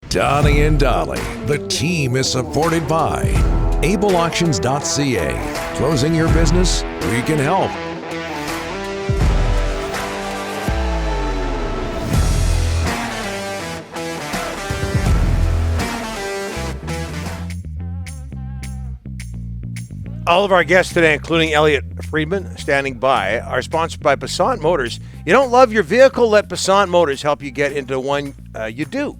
Donnie and Dolly. The team is supported by ableauctions.ca. Closing your business? We can help. All of our guests today, including Elliotte Friedman, standing by, are sponsored by Passat Motors. You don't love your vehicle? Let Passat Motors help you get into one you do.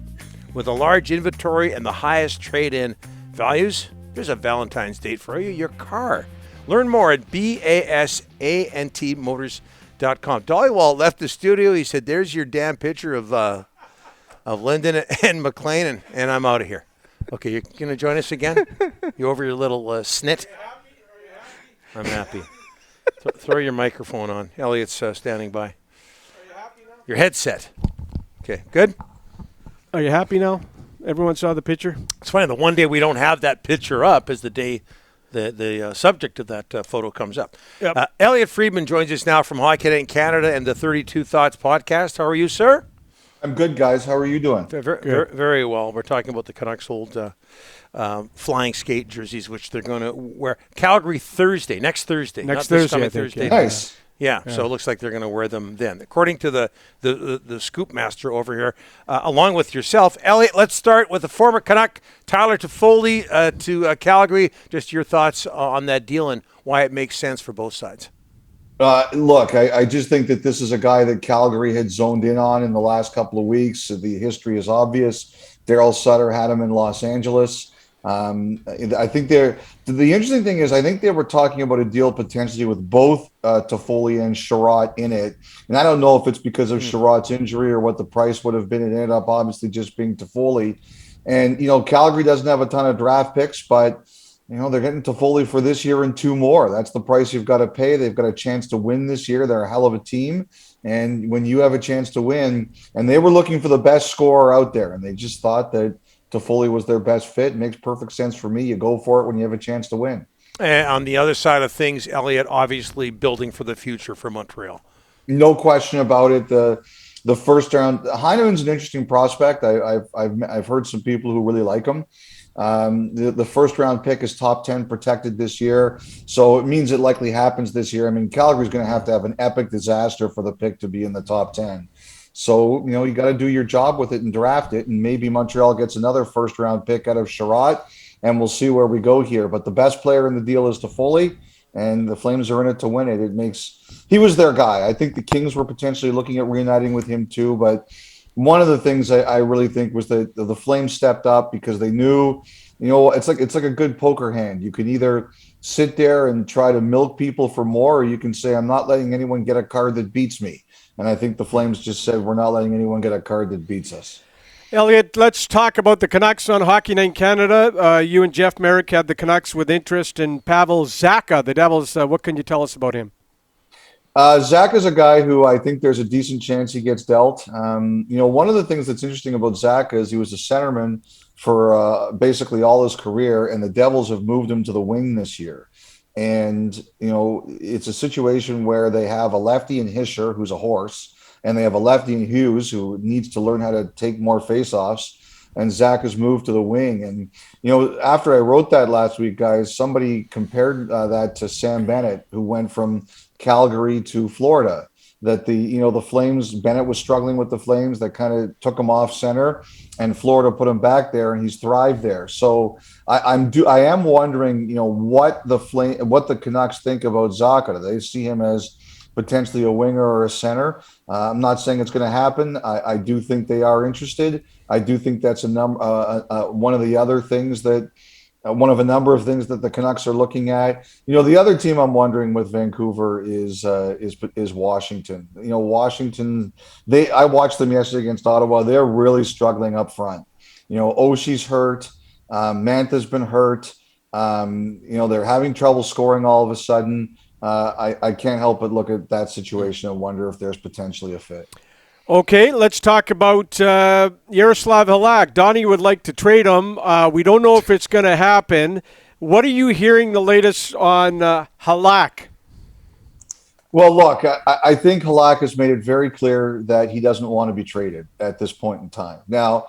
With a large inventory and the highest trade-in values, there's a Valentine's date for you, your car. Learn more at basantmotors.com. Dolly Wall left the studio. He said, there's your damn picture of Lyndon and McLean, and I'm out of here. Okay, you're going to join us again? You over your little snit? I'm happy. Throw your microphone on. Elliott's standing by. Are you happy now? Your headset. Okay, good? Are you happy now? Everyone saw the picture? It's funny, the one day we don't have that picture up is the day the subject of that photo comes up. Yep. Elliotte Friedman joins us now from Hockey Night in Canada and the 32 Thoughts podcast. How are you, sir? I'm good, guys. How are you doing? Very well. We're talking about the Canucks' old flying skate jerseys, which they're going to wear. Calgary Thursday, next Thursday. Next Thursday, Thursday. Nice. Yeah, so it looks like they're going to wear them then. According to the scoop master over here, along with yourself, Elliotte, let's start with the former Canuck, Tyler Toffoli, to Calgary. Just your thoughts on that deal and why it makes sense for both sides. Look, I just think that this is a guy that Calgary had zoned in on in the last couple of weeks. The history is obvious. Daryl Sutter had him in Los Angeles. I think the interesting thing is I think they were talking about a deal potentially with both Toffoli and Sherratt in it. And I don't know if it's because of Sherratt's injury or what the price would have been. It ended up obviously just being Toffoli. And, Calgary doesn't have a ton of draft picks, but they're getting Toffoli for this year and 2 more. That's the price you've got to pay. They've got a chance to win this year. They're a hell of a team. And when you have a chance to win, and they were looking for the best scorer out there, and they just thought that Toffoli was their best fit. It makes perfect sense for me. You go for it when you have a chance to win. And on the other side of things, Elliotte obviously building for the future for Montreal. No question about it. The first round, Heineman's an interesting prospect. I've heard some people who really like him. The first round pick is top 10 protected this year, so it means it likely happens this year. I mean, Calgary's going to have an epic disaster for the pick to be in the top 10. So, you got to do your job with it and draft it, and maybe Montreal gets another first round pick out of Sherratt, and we'll see where we go here. But the best player in the deal is Toffoli, and the Flames are in it to win it. He was their guy. I think the Kings were potentially looking at reuniting with him too, but one of the things I really think was that the Flames stepped up because they knew, it's like a good poker hand. You can either sit there and try to milk people for more, or you can say, I'm not letting anyone get a card that beats me. And I think the Flames just said, we're not letting anyone get a card that beats us. Elliotte, let's talk about the Canucks on Hockey Night in Canada. You and Jeff Merrick had the Canucks with interest in Pavel Zacha, the Devils. What can you tell us about him? Zach is a guy who I think there's a decent chance he gets dealt. One of the things that's interesting about Zach is he was a centerman for basically all his career, and the Devils have moved him to the wing this year. And, it's a situation where they have a lefty in Hischer, who's a horse, and they have a lefty in Hughes, who needs to learn how to take more faceoffs. And Zach has moved to the wing. And, after I wrote that last week, guys, somebody compared that to Sam Bennett, who went from Calgary to Florida, that the Flames, Bennett was struggling with the Flames, that kind of took him off center, and Florida put him back there, and he's thrived there. So I am wondering, what the Canucks think about Zacha. Do they see him as potentially a winger or a center? I'm not saying it's going to happen. I do think they are interested. I do think that's one of the other things that one of a number of things that the Canucks are looking at. The other team I'm wondering with Vancouver is Washington. Washington, I watched them yesterday against Ottawa. They're really struggling up front. Oshie's hurt. Mantha's been hurt. They're having trouble scoring all of a sudden. I can't help but look at that situation and wonder if there's potentially a fit. Okay, let's talk about Yaroslav Halak. Donnie would like to trade him. We don't know if it's going to happen. What are you hearing the latest on Halak? Well, look, I think Halak has made it very clear that he doesn't want to be traded at this point in time. Now,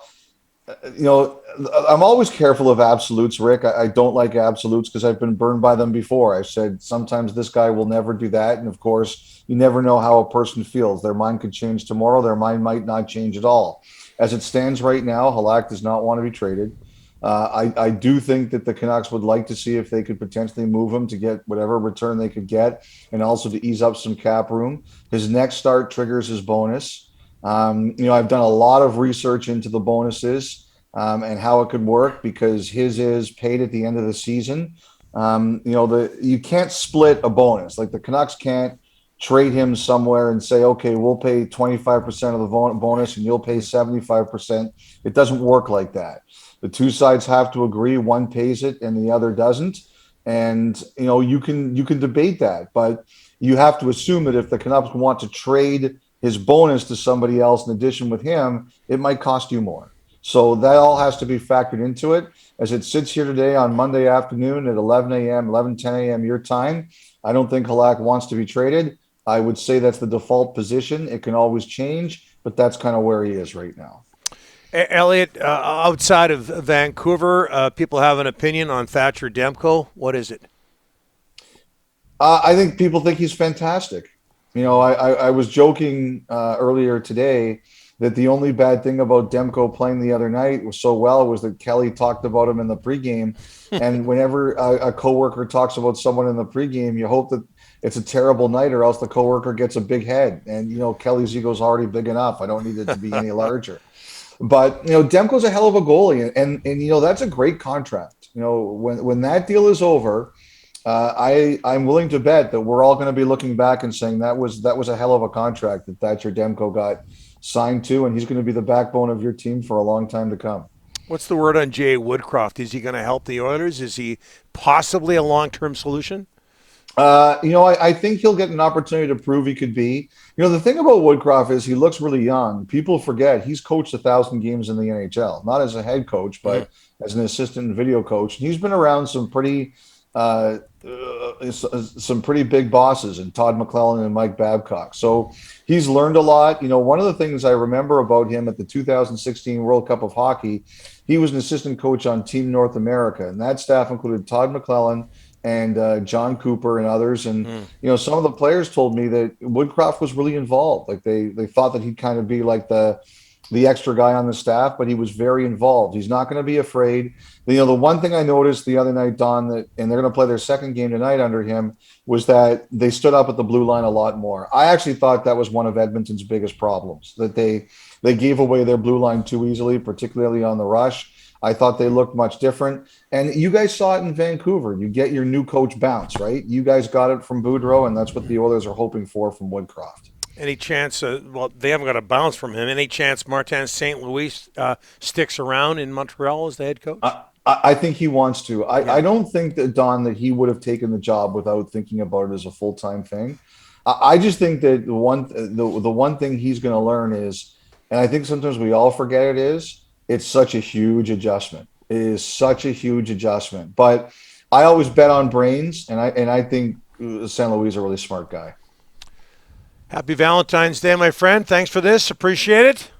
I'm always careful of absolutes, Rick. I don't like absolutes because I've been burned by them before. I said sometimes this guy will never do that. And of course, you never know how a person feels. Their mind could change tomorrow. Their mind might not change at all. As it stands right now, Halak does not want to be traded. I do think that the Canucks would like to see if they could potentially move him to get whatever return they could get and also to ease up some cap room. His next start triggers his bonus. I've done a lot of research into the bonuses and how it could work because his is paid at the end of the season. You can't split a bonus. Like the Canucks can't trade him somewhere and say, okay, we'll pay 25% of the bonus and you'll pay 75%. It doesn't work like that. The two sides have to agree. One pays it and the other doesn't. And, you can debate that, but you have to assume that if the Canucks want to trade his bonus to somebody else in addition with him, it might cost you more. So that all has to be factored into it. As it sits here today on Monday afternoon at 11:10 a.m. your time, I don't think Halak wants to be traded. I would say that's the default position. It can always change, but that's kind of where he is right now. Elliotte, outside of Vancouver, people have an opinion on Thatcher Demko. What is it? I think people think he's fantastic. I was joking earlier today that the only bad thing about Demko playing the other night was so well was that Kelly talked about him in the pregame. And whenever a coworker talks about someone in the pregame, you hope that it's a terrible night or else the coworker gets a big head. And, Kelly's ego's already big enough. I don't need it to be any larger. But, Demko's a hell of a goalie. And that's a great contract. When that deal is over, I'm willing to bet that we're all going to be looking back and saying that was a hell of a contract that Thatcher Demko got signed to, and he's going to be the backbone of your team for a long time to come. What's the word on Jay Woodcroft? Is he going to help the Oilers? Is he possibly a long-term solution? I think he'll get an opportunity to prove he could be. The thing about Woodcroft is he looks really young. People forget he's coached 1,000 games in the NHL, not as a head coach, but as an assistant and video coach. And he's been around some pretty big bosses in Todd McClellan and Mike Babcock. So he's learned a lot. One of the things I remember about him at the 2016 World Cup of Hockey, he was an assistant coach on Team North America, and that staff included Todd McClellan and John Cooper and others. And, some of the players told me that Woodcroft was really involved. Like they thought that he'd kind of be like the extra guy on the staff, but he was very involved. He's not going to be afraid. The one thing I noticed the other night, Don, and they're going to play their second game tonight under him, was that they stood up at the blue line a lot more. I actually thought that was one of Edmonton's biggest problems, that they gave away their blue line too easily, particularly on the rush. I thought they looked much different. And you guys saw it in Vancouver. You get your new coach bounce, right? You guys got it from Boudreau, and that's what the Oilers are hoping for from Woodcroft. Any chance, they haven't got a bounce from him. Any chance Martin St. Louis sticks around in Montreal as the head coach? I think he wants to. I don't think that, Don, that he would have taken the job without thinking about it as a full-time thing. I just think that the one thing he's going to learn is, and I think sometimes we all forget it's such a huge adjustment. It is such a huge adjustment. But I always bet on brains, and I think St. Louis is a really smart guy. Happy Valentine's Day, my friend. Thanks for this. Appreciate it.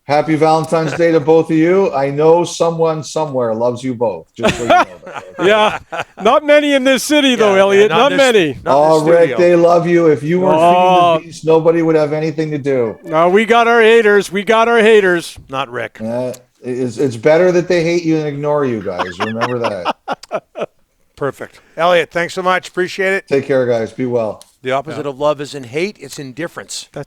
Happy Valentine's Day to both of you. I know someone somewhere loves you both. Just so you know that. Yeah, not many in this city, though, Elliotte. Not many. Rick, they love you. If you weren't feeding the beast, nobody would have anything to do. No, we got our haters. Not Rick. It's better that they hate you than ignore you, guys. Remember that. Perfect. Elliotte, thanks so much. Appreciate it. Take care, guys. Be well. The opposite of love isn't hate, it's indifference. That's